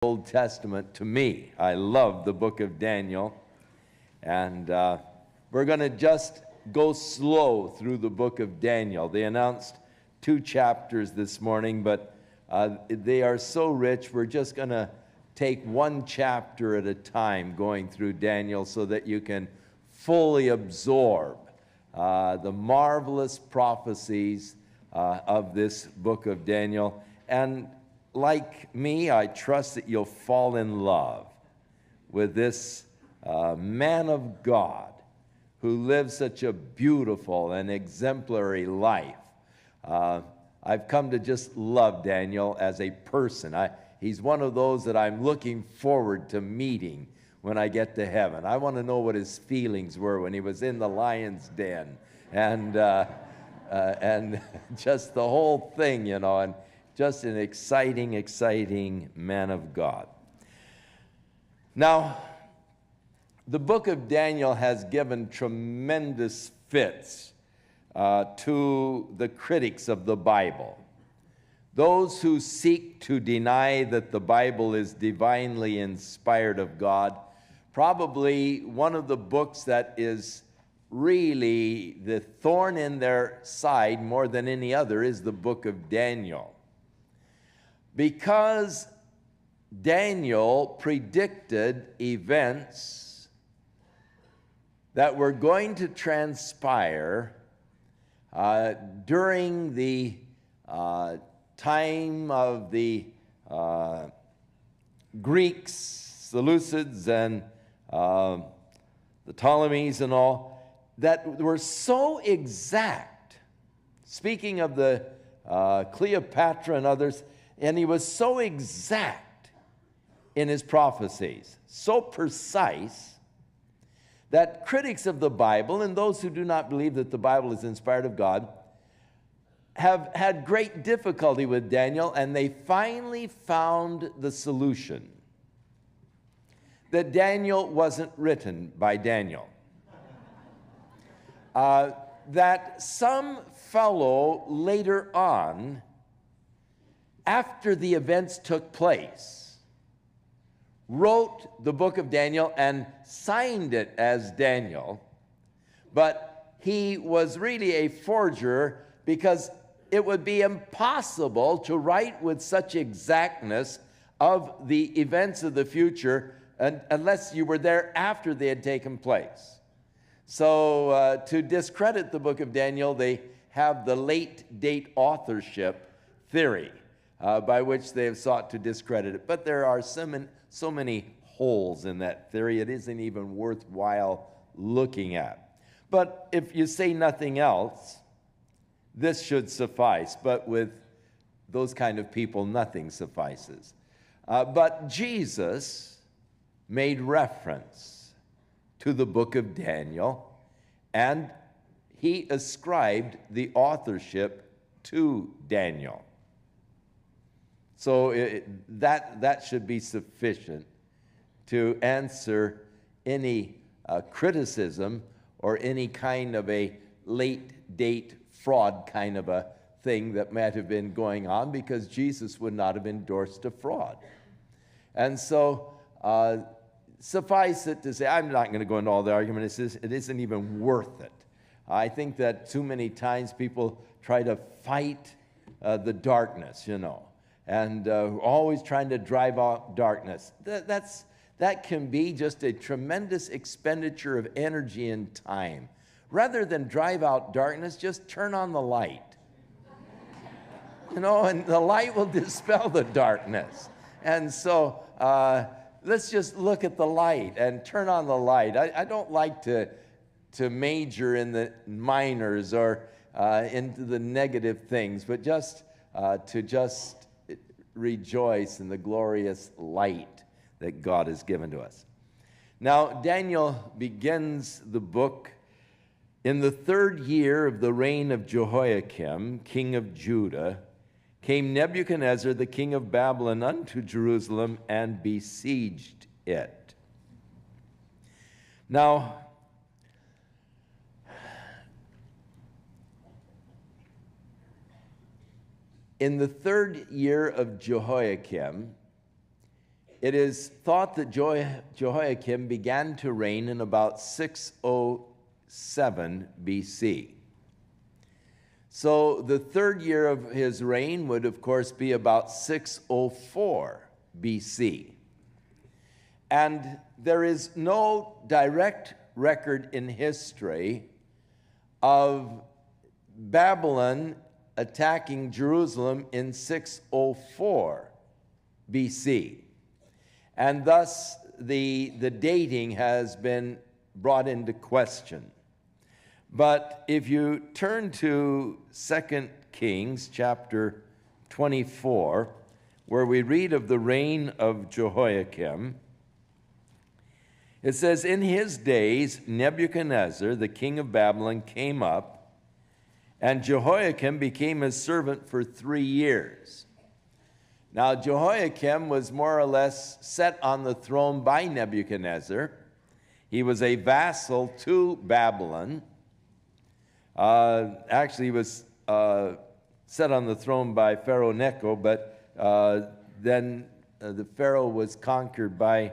Old Testament to me. I love the book of Daniel, and we're going to just go slow through the book of Daniel. They announced 2 chapters this morning, but they are so rich, we're just going to take 1 chapter at a time going through Daniel so that you can fully absorb the marvelous prophecies of this book of Daniel. And like me, I trust that you'll fall in love with this man of God who lives such a beautiful and exemplary life. I've come to just love Daniel as a person. He's one of those that I'm looking forward to meeting when I get to heaven. I want to know what his feelings were when he was in the lion's den, and just the whole thing, you know, and just an exciting, exciting man of God. Now, the book of Daniel has given tremendous fits to the critics of the Bible. Those who seek to deny that the Bible is divinely inspired of God, probably one of the books that is really the thorn in their side more than any other is the book of Daniel. Because Daniel predicted events that were going to transpire during the time of the Greeks, Seleucids, and the Ptolemies and all, that were so exact. Speaking of the Cleopatra and others, and he was so exact in his prophecies, so precise, that critics of the Bible and those who do not believe that the Bible is inspired of God have had great difficulty with Daniel, and they finally found the solution. That Daniel wasn't written by Daniel. That some fellow later on, after the events took place, wrote the book of Daniel and signed it as Daniel, but he was really a forger because it would be impossible to write with such exactness of the events of the future unless you were there after they had taken place. So to discredit the book of Daniel, they have the late date authorship theory by which they have sought to discredit it. But there are so many holes in that theory, it isn't even worthwhile looking at. But if you say nothing else, this should suffice. But with those kind of people, nothing suffices. But Jesus made reference to the book of Daniel, and he ascribed the authorship to Daniel. So that should be sufficient to answer any criticism or any kind of a late date fraud kind of a thing that might have been going on, because Jesus would not have endorsed a fraud. And so suffice it to say, I'm not going to go into all the argument. It isn't even worth it. I think that too many times people try to fight the darkness, you know, and always trying to drive out darkness. That can be just a tremendous expenditure of energy and time. Rather than drive out darkness, just turn on the light. You know, and the light will dispel the darkness. And so let's just look at the light and turn on the light. I don't like to major in the minors or into the negative things, but just to rejoice in the glorious light that God has given to us. Now, Daniel begins the book in the 3rd year of the reign of Jehoiakim, king of Judah. Came Nebuchadnezzar, the king of Babylon, unto Jerusalem and besieged it. Now, in the 3rd year of Jehoiakim, it is thought that Jehoiakim began to reign in about 607 BC. So the third year of his reign would, of course, be about 604 BC. And there is no direct record in history of Babylon attacking Jerusalem in 604 BC. And thus, the dating has been brought into question. But if you turn to 2 Kings chapter 24, where we read of the reign of Jehoiakim, it says, "In his days Nebuchadnezzar, the king of Babylon, came up, and Jehoiakim became his servant for 3 years." Now, Jehoiakim was more or less set on the throne by Nebuchadnezzar. He was a vassal to Babylon. Actually, he was set on the throne by Pharaoh Necho, but then the Pharaoh was conquered by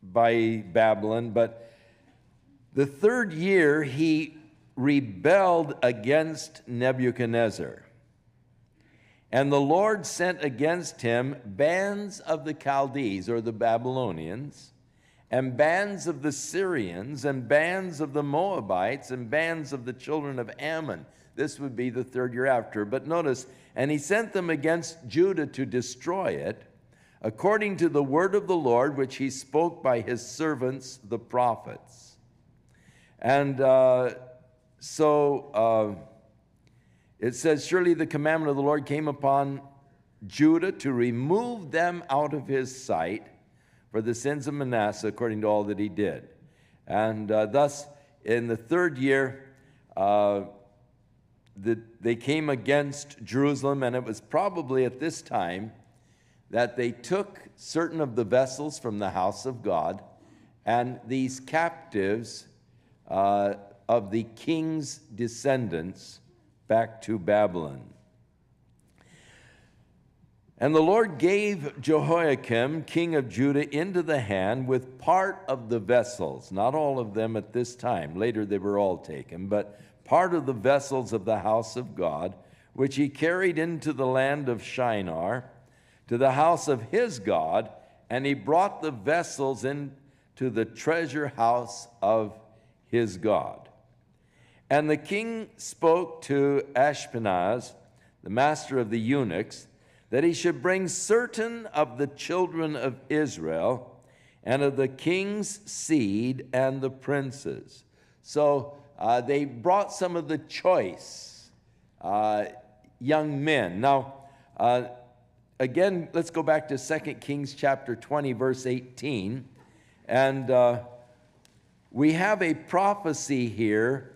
Babylon. But the third year, he rebelled against Nebuchadnezzar. And the Lord sent against him bands of the Chaldees, or the Babylonians, and bands of the Syrians, and bands of the Moabites, and bands of the children of Ammon. This would be the third year after. But notice, and he sent them against Judah to destroy it, according to the word of the Lord, which he spoke by his servants, the prophets. And it says, "Surely the commandment of the Lord came upon Judah to remove them out of his sight for the sins of Manasseh, according to all that he did." And thus, in the third year, they came against Jerusalem, and it was probably at this time that they took certain of the vessels from the house of God, and these captives of the king's descendants back to Babylon. "And the Lord gave Jehoiakim, king of Judah, into the hand with part of the vessels," not all of them at this time, later they were all taken, but part of the vessels of the house of God, which he carried into the land of Shinar, to the house of his God, and he brought the vessels into the treasure house of his God. And the king spoke to Ashpenaz, the master of the eunuchs, that he should bring certain of the children of Israel and of the king's seed and the princes. So they brought some of the choice young men. Now, again, let's go back to 2 Kings chapter 20, verse 18. And we have a prophecy here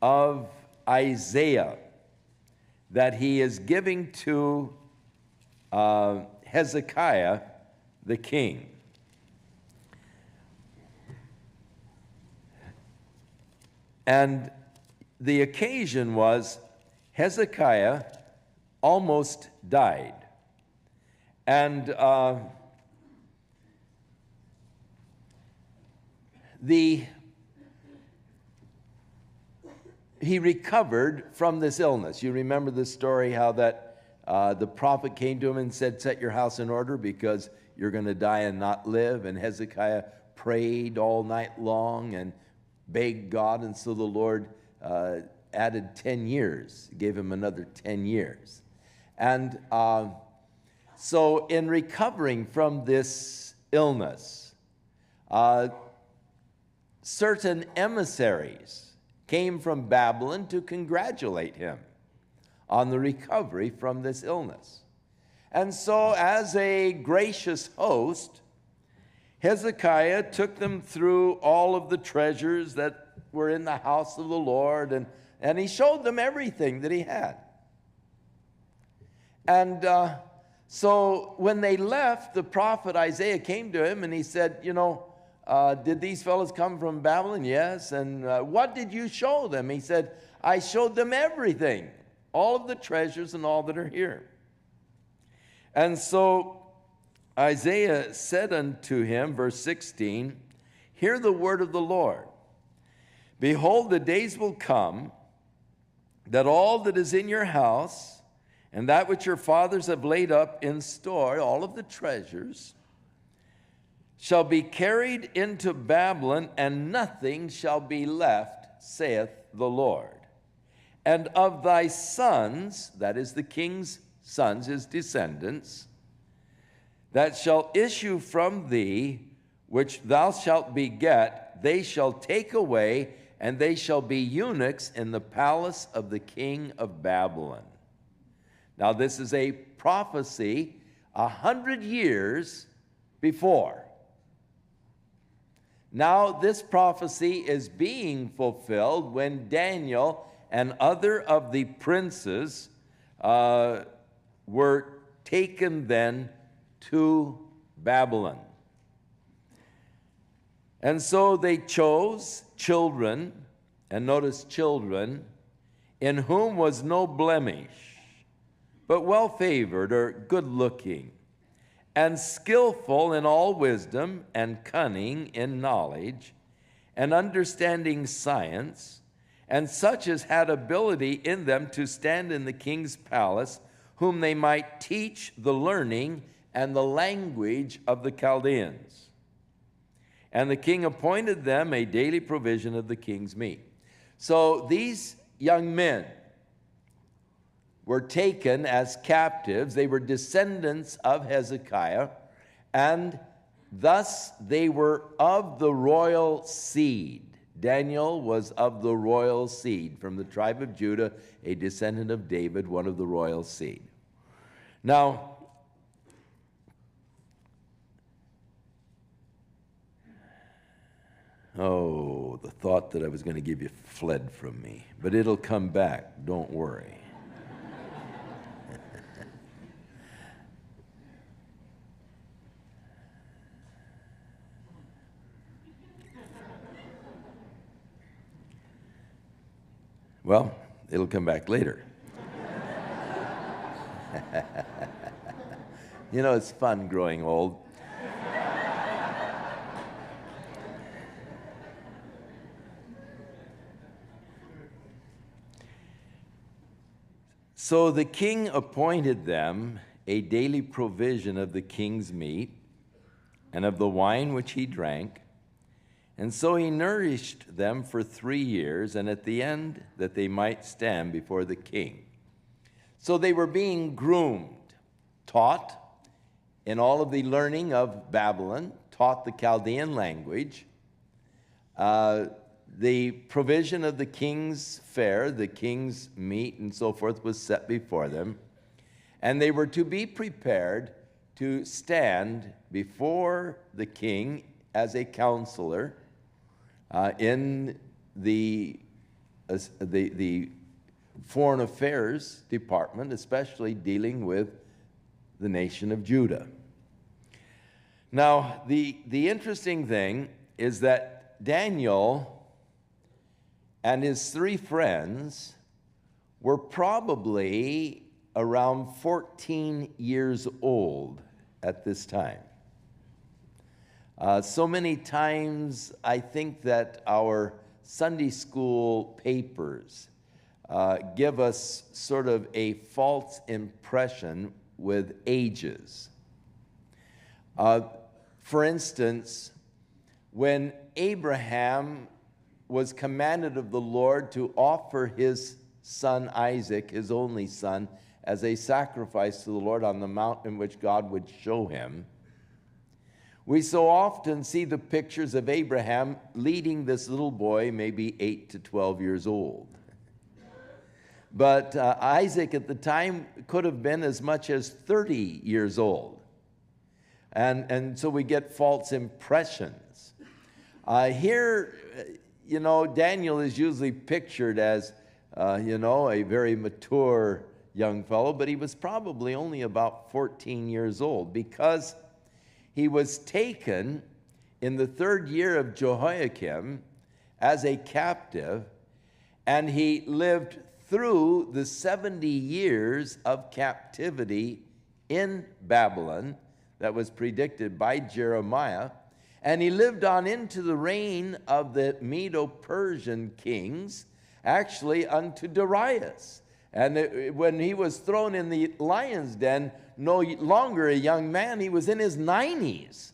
of Isaiah that he is giving to Hezekiah the king. And the occasion was Hezekiah almost died. And he recovered from this illness. You remember the story how that the prophet came to him and said, "Set your house in order because you're going to die and not live." And Hezekiah prayed all night long and begged God, and so the Lord added 10 years, gave him another 10 years. And so in recovering from this illness, certain emissaries came from Babylon to congratulate him on the recovery from this illness. And so as a gracious host, Hezekiah took them through all of the treasures that were in the house of the Lord, and he showed them everything that he had. And so when they left, the prophet Isaiah came to him and he said, "You know, did these fellows come from Babylon?" "Yes." "And what did you show them?" He said, "I showed them everything, all of the treasures and all that are here." And so Isaiah said unto him, verse 16, hear the word of the Lord. Behold, the days will come that all that is in your house and that which your fathers have laid up in store, all of the treasures, shall be carried into Babylon, and nothing shall be left, saith the Lord. And of thy sons, that is the king's sons, his descendants, that shall issue from thee, which thou shalt beget, they shall take away, and they shall be eunuchs in the palace of the king of Babylon. Now this is a prophecy 100 years before. Now this prophecy is being fulfilled when Daniel and other of the princes were taken then to Babylon. And so they chose children, and notice children, in whom was no blemish, but well-favored or good-looking, and skillful in all wisdom, and cunning in knowledge, and understanding science, and such as had ability in them to stand in the king's palace, whom they might teach the learning and the language of the Chaldeans. And the king appointed them a daily provision of the king's meat. So these young men were taken as captives. They were descendants of Hezekiah, and thus they were of the royal seed. Daniel was of the royal seed, from the tribe of Judah, a descendant of David, one of the royal seed. Now, oh, the thought that I was going to give you fled from me, but it'll come back, don't worry. Well, it'll come back later. You know, it's fun growing old. So the king appointed them a daily provision of the king's meat and of the wine which he drank. And so he nourished them for 3 years, and at the end that they might stand before the king. So they were being groomed, taught in all of the learning of Babylon, taught the Chaldean language. The provision of the king's fare, the king's meat and so forth, was set before them. And they were to be prepared to stand before the king as a counselor in the foreign affairs department, especially dealing with the nation of Judah. Now, the interesting thing is that Daniel and his 3 friends were probably around 14 years old at this time. So many times I think that our Sunday school papers give us sort of a false impression with ages. For instance, when Abraham was commanded of the Lord to offer his son Isaac, his only son, as a sacrifice to the Lord on the mountain which God would show him, we so often see the pictures of Abraham leading this little boy, maybe 8 to 12 years old. But Isaac at the time could have been as much as 30 years old. And so we get false impressions. Here, you know, Daniel is usually pictured as, you know, a very mature young fellow, but he was probably only about 14 years old, because he was taken in the 3rd year of Jehoiakim as a captive, and he lived through the 70 years of captivity in Babylon that was predicted by Jeremiah, and he lived on into the reign of the Medo-Persian kings, actually unto Darius. And when he was thrown in the lion's den, no longer a young man, he was in his 90s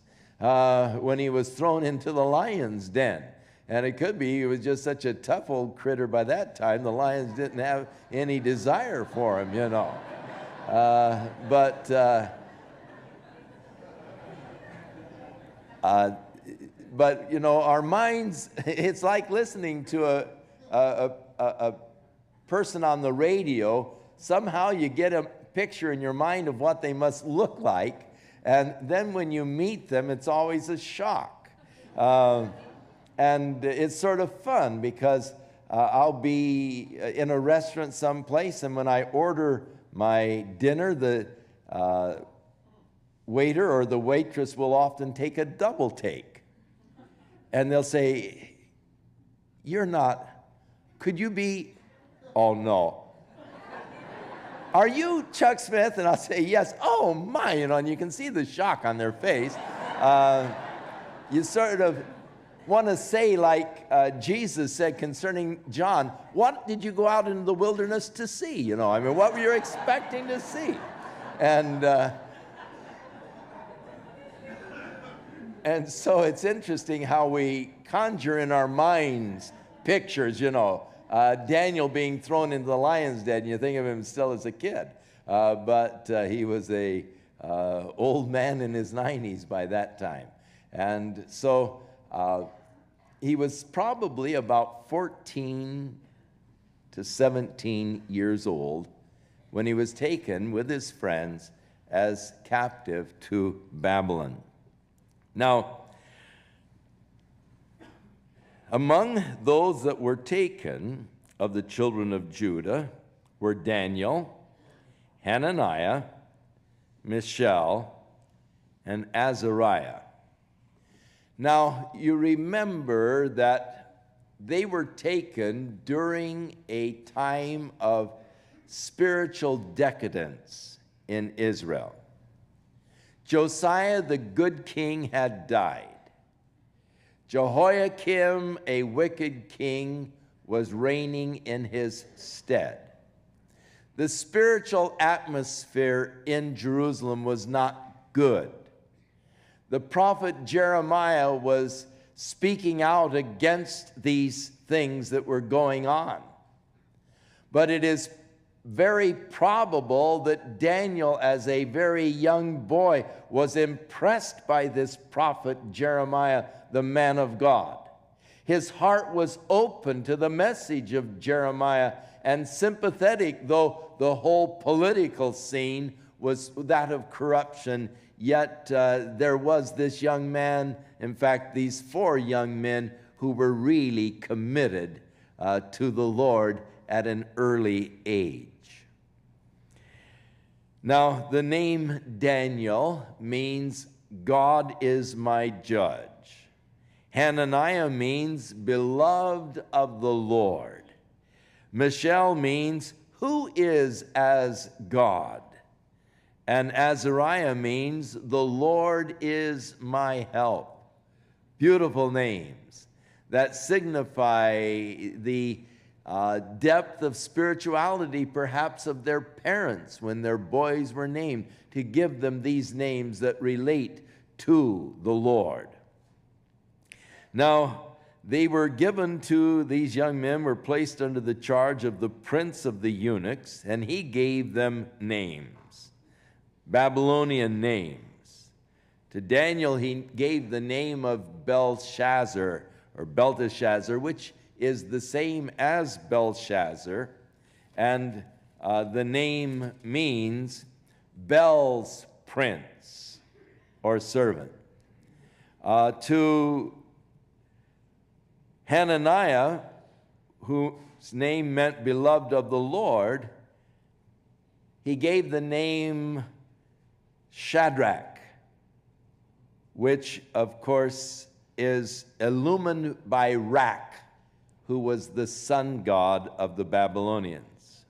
when he was thrown into the lion's den. And it could be he was just such a tough old critter by that time, the lions didn't have any desire for him, you know. But you know, our minds, it's like listening to a person on the radio. Somehow you get a picture in your mind of what they must look like, and then when you meet them, it's always a shock. And it's sort of fun because I'll be in a restaurant someplace, and when I order my dinner, the waiter or the waitress will often take a double take. And they'll say, "You're not, could you be, oh no. Are you Chuck Smith?" And I'll say, "Yes." "Oh my," you know, and you can see the shock on their face. You sort of want to say like Jesus said concerning John, "What did you go out into the wilderness to see?" You know, I mean, what were you expecting to see? And so it's interesting how we conjure in our minds pictures, you know, Daniel being thrown into the lion's den, and you think of him still as a kid. But he was a old man in his 90s by that time. And so he was probably about 14 to 17 years old when he was taken with his friends as captive to Babylon. Now, among those that were taken of the children of Judah were Daniel, Hananiah, Mishael, and Azariah. Now, you remember that they were taken during a time of spiritual decadence in Israel. Josiah, the good king, had died. Jehoiakim, a wicked king, was reigning in his stead. The spiritual atmosphere in Jerusalem was not good. The prophet Jeremiah was speaking out against these things that were going on. But it is very probable that Daniel, as a very young boy, was impressed by this prophet Jeremiah, the man of God. His heart was open to the message of Jeremiah and sympathetic, though the whole political scene was that of corruption. Yet there was this young man, in fact, these 4 young men who were really committed to the Lord at an early age. Now, the name Daniel means God is my judge. Hananiah means beloved of the Lord. Mishael means who is as God. And Azariah means the Lord is my help. Beautiful names that signify the depth of spirituality, perhaps, of their parents when their boys were named, to give them these names that relate to the Lord. Now, they were given to, these young men were placed under the charge of the prince of the eunuchs, and he gave them names, Babylonian names. To Daniel, he gave the name of Belshazzar, or Belteshazzar, which is the same as Belshazzar, and the name means Bel's prince or servant. To Hananiah, whose name meant beloved of the Lord, he gave the name Shadrach, which of course is illumined by Rak, who was the sun god of the Babylonians.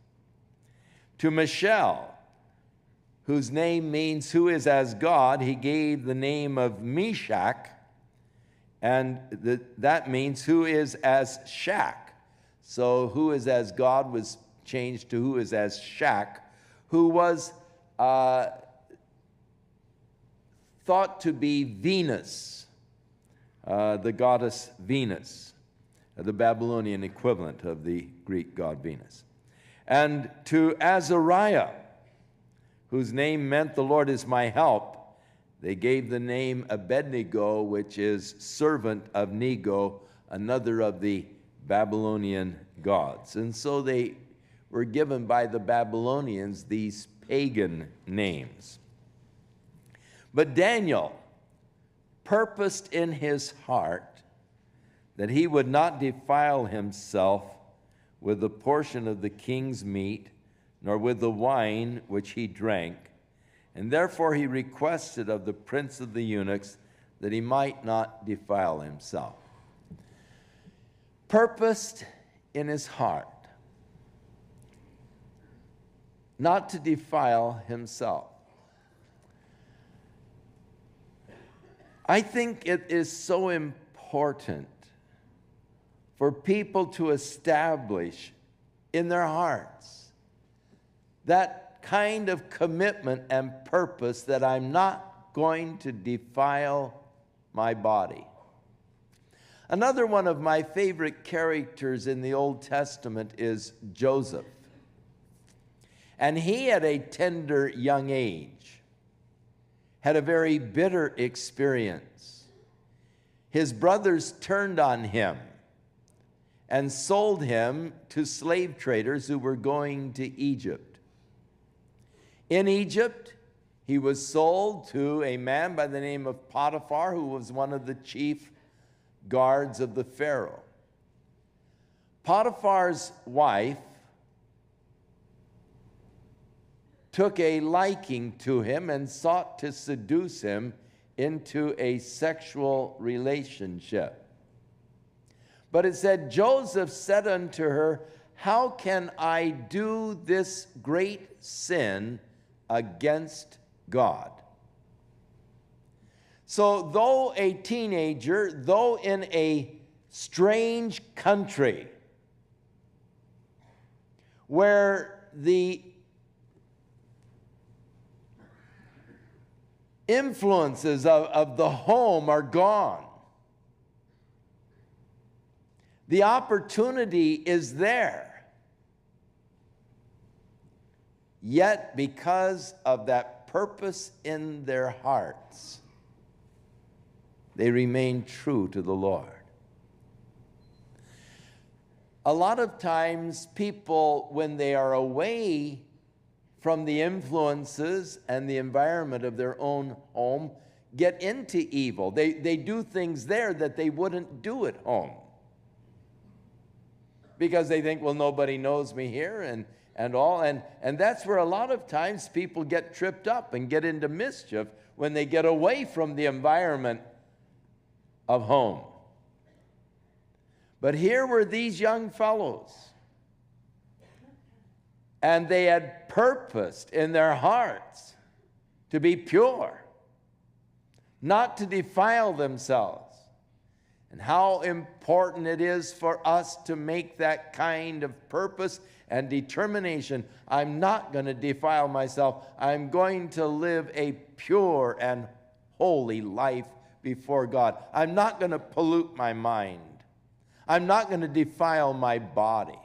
To Mishael, whose name means who is as God, he gave the name of Meshach, and that means who is as Shach. So who is as God was changed to who is as Shach, who was thought to be Venus, the goddess Venus, the Babylonian equivalent of the Greek god Venus. And to Azariah, whose name meant the Lord is my help, they gave the name Abednego, which is servant of Nego, another of the Babylonian gods. And so they were given by the Babylonians these pagan names. But Daniel purposed in his heart that he would not defile himself with the portion of the king's meat, nor with the wine which he drank. And therefore he requested of the prince of the eunuchs that he might not defile himself. Purposed in his heart not to defile himself. I think it is so important for people to establish in their hearts that kind of commitment and purpose that I'm not going to defile my body. Another one of my favorite characters in the Old Testament is Joseph. And he, at a tender young age, had a very bitter experience. His brothers turned on him and sold him to slave traders who were going to Egypt. In Egypt, he was sold to a man by the name of Potiphar, who was one of the chief guards of the Pharaoh. Potiphar's wife took a liking to him and sought to seduce him into a sexual relationship. But it said, Joseph said unto her, how can I do this great sin against God? So though a teenager, though in a strange country where the influences of the home are gone, the opportunity is there. Yet, because of that purpose in their hearts, they remain true to the Lord. A lot of times, people, when they are away from the influences and the environment of their own home, get into evil. They do things there that they wouldn't do at home, because they think, well, nobody knows me here, and all. And that's where a lot of times people get tripped up and get into mischief when they get away from the environment of home. But here were these young fellows, and they had purposed in their hearts to be pure, not to defile themselves. And how important it is for us to make that kind of purpose and determination. I'm not going to defile myself. I'm going to live a pure and holy life before God. I'm not going to pollute my mind. I'm not going to defile my body.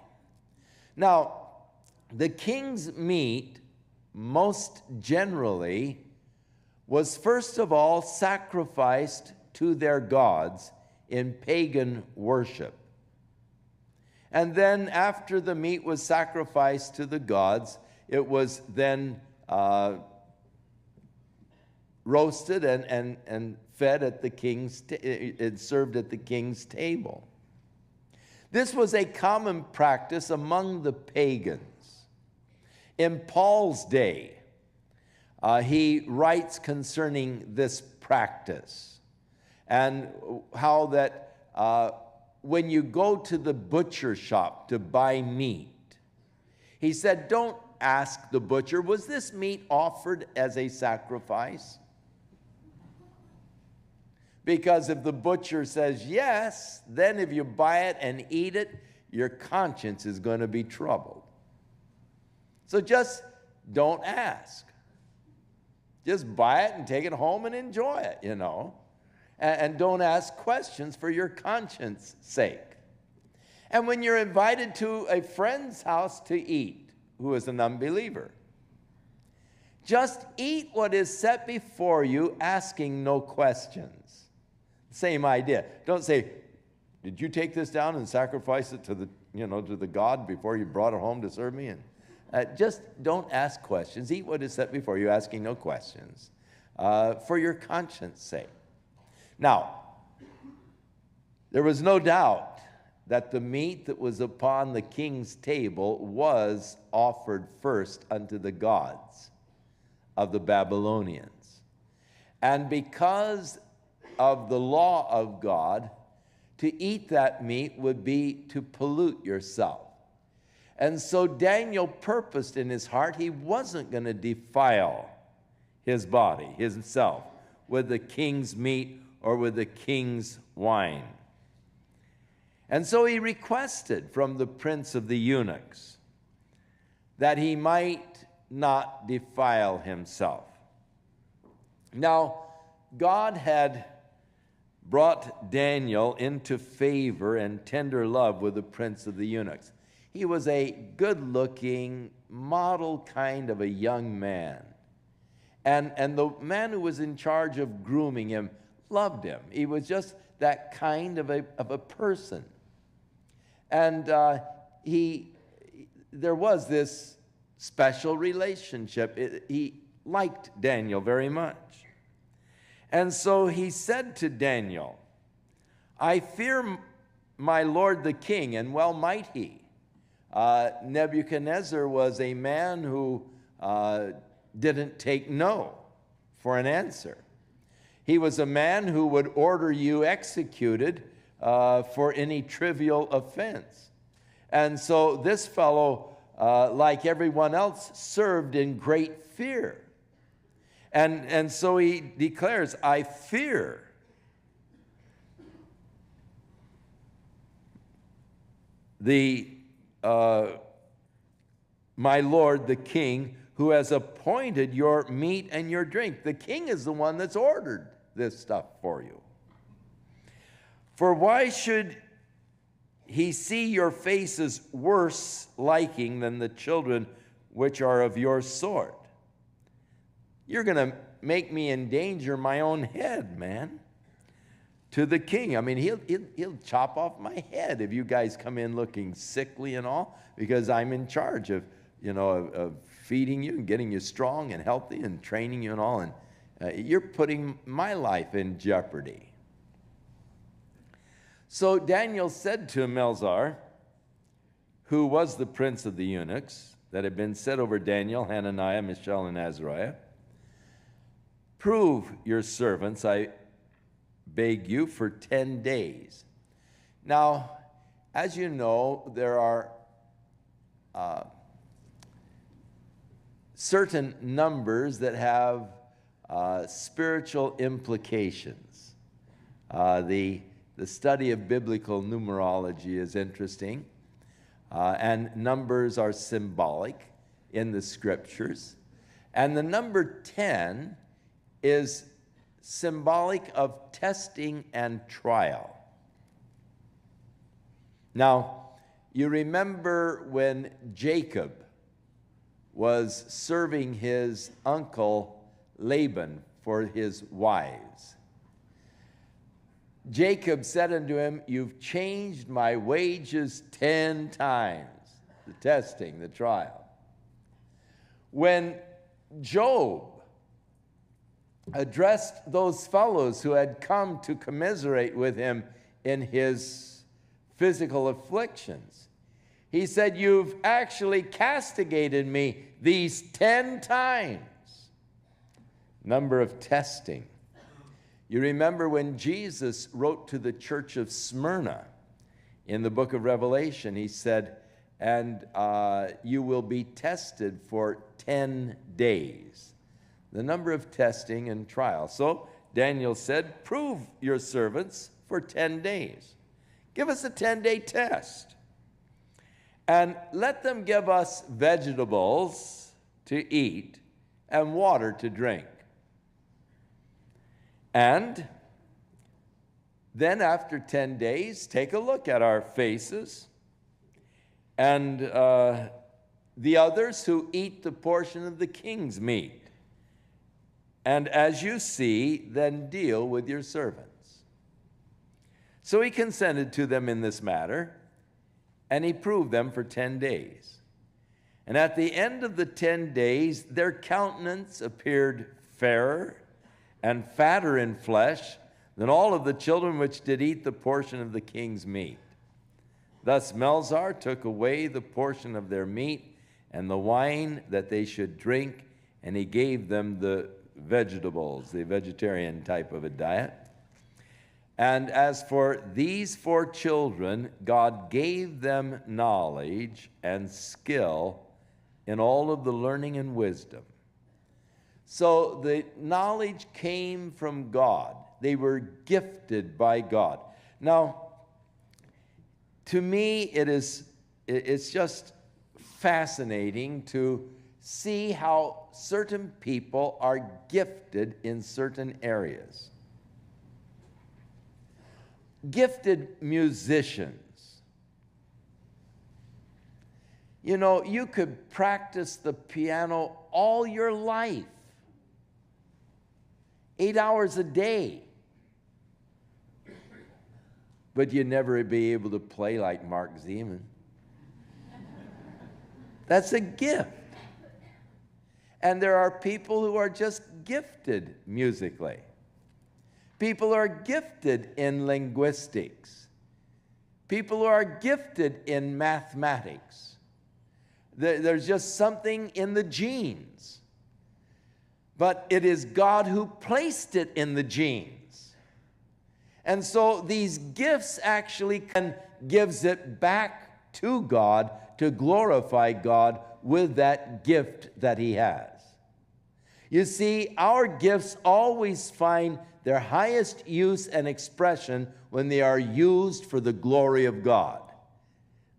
Now, the king's meat, most generally, was first of all sacrificed to their gods in pagan worship. And then after the meat was sacrificed to the gods, it was then roasted and fed at the king's, served at the king's table. This was a common practice among the pagans. In Paul's day, he writes concerning this practice and how that when you go to the butcher shop to buy meat, he said, don't ask the butcher, was this meat offered as a sacrifice? Because if the butcher says yes, then if you buy it and eat it, your conscience is going to be troubled. So just don't ask. Just buy it and take it home and enjoy it, you know. And don't ask questions for your conscience sake. And when you're invited to a friend's house to eat, who is an unbeliever, just eat what is set before you, asking no questions. Same idea. Don't say, did you take this down and sacrifice it to the, to the God before you brought it home to serve me? And just don't ask questions. Eat what is set before you, asking no questions, for your conscience sake. Now, there was no doubt that the meat that was upon the king's table was offered first unto the gods of the Babylonians. And because of the law of God, to eat that meat would be to pollute yourself. And so Daniel purposed in his heart he wasn't going to defile his body, himself, with the king's meat or with the king's wine. And so he requested from the prince of the eunuchs that he might not defile himself. Now, God had brought Daniel into favor and tender love with the prince of the eunuchs. He was a good-looking, model kind of a young man. And the man who was in charge of grooming him loved him. He was just that kind of a person. And there was this special relationship. He liked Daniel very much. And so he said to Daniel, I fear my lord the king, and well might he. Nebuchadnezzar was a man who didn't take no for an answer. He was a man who would order you executed for any trivial offense. And so this fellow, like everyone else, served in great fear. And so he declares, I fear my lord the king, who has appointed your meat and your drink. The king is the one that's ordered this stuff for you. For why should he see your faces worse liking than the children which are of your sort? You're going to make me endanger my own head, man, to the king. I mean, he'll chop off my head if you guys come in looking sickly and all, because I'm in charge of, of feeding you and getting you strong and healthy and training you and all, and you're putting my life in jeopardy. So Daniel said to Melzar, who was the prince of the eunuchs, that had been set over Daniel, Hananiah, Mishael, and Azariah, prove your servants, I beg you, for 10 days. Now, as you know, there are certain numbers that have spiritual implications. The study of biblical numerology is interesting, and numbers are symbolic in the scriptures. And the number 10 is symbolic of testing and trial. Now, you remember when Jacob was serving his uncle Laban for his wives. Jacob said unto him, you've changed my wages 10 times. The testing, the trial. When Job addressed those fellows who had come to commiserate with him in his physical afflictions, he said, you've actually castigated me these 10 times. Number of testing. You remember when Jesus wrote to the church of Smyrna in the book of Revelation, he said, and you will be tested for 10 days. The number of testing and trial. So Daniel said, prove your servants for 10 days. Give us a 10-day test. And let them give us vegetables to eat and water to drink. And then after 10 days, take a look at our faces. And the others who eat the portion of the king's meat. And as you see, then deal with your servants. So he consented to them in this matter, and he proved them for 10 days. And at the end of the 10 days, their countenance appeared fairer and fatter in flesh than all of the children which did eat the portion of the king's meat. Thus Melzar took away the portion of their meat and the wine that they should drink, and he gave them the vegetables, the vegetarian type of a diet. And as for these 4 children, God gave them knowledge and skill in all of the learning and wisdom. So the knowledge came from God. They were gifted by God. Now, to me, it's just fascinating to see how certain people are gifted in certain areas. Gifted musicians. You know, you could practice the piano all your life, 8 hours a day, but you'd never be able to play like Mark Zeman. That's a gift. And there are people who are just gifted musically. People are gifted in linguistics. People are gifted in mathematics. There's just something in the genes. But it is God who placed it in the genes. And so these gifts actually gives it back to God to glorify God with that gift that he has. You see, our gifts always find their highest use and expression when they are used for the glory of God.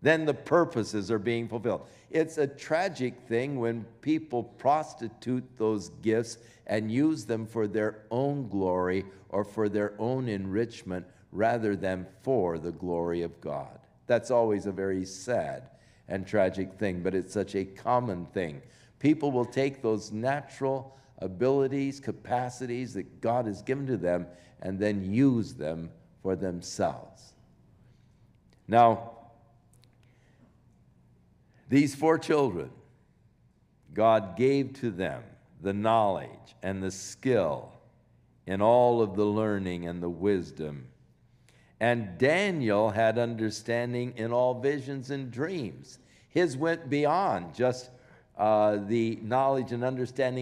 Then the purposes are being fulfilled. It's a tragic thing when people prostitute those gifts and use them for their own glory or for their own enrichment rather than for the glory of God. That's always a very sad and tragic thing, but it's such a common thing. People will take those natural abilities, capacities that God has given to them, and then use them for themselves. Now, these 4 children, God gave to them the knowledge and the skill in all of the learning and the wisdom. And Daniel had understanding in all visions and dreams. His went beyond just the knowledge and understanding